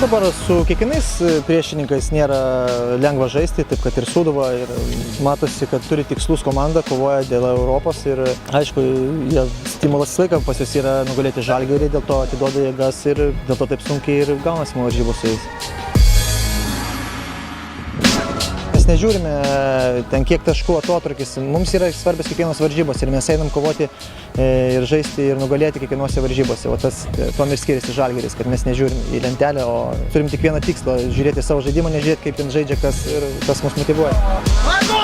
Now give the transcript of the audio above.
Dabar su kiekvienais priešininkais nėra lengva žaisti, taip kad ir Sūduva, ir matosi, kad turi tikslus komanda, kovoja dėl Europos ir aišku, stimulas visą laiką pas juos yra nugalėti Žalgirį, dėl to atiduoda jėgas ir dėl to taip sunkiai ir gaunasi varžybos su jais. Mes nežiūrime ten kiek taškų atotrūkis, mums yra svarbios kiekvienos varžybos ir mes einam kovoti ir žaisti ir nugalėti kiekvienose varžybose. O tuom ir skiriasi Žalgiris, kad mes nežiūrim į lentelę, o turim tik vieną tikslą – žiūrėti savo žaidimą, nežiūrėti kaip jin žaidžia, kas mus motyvuoja.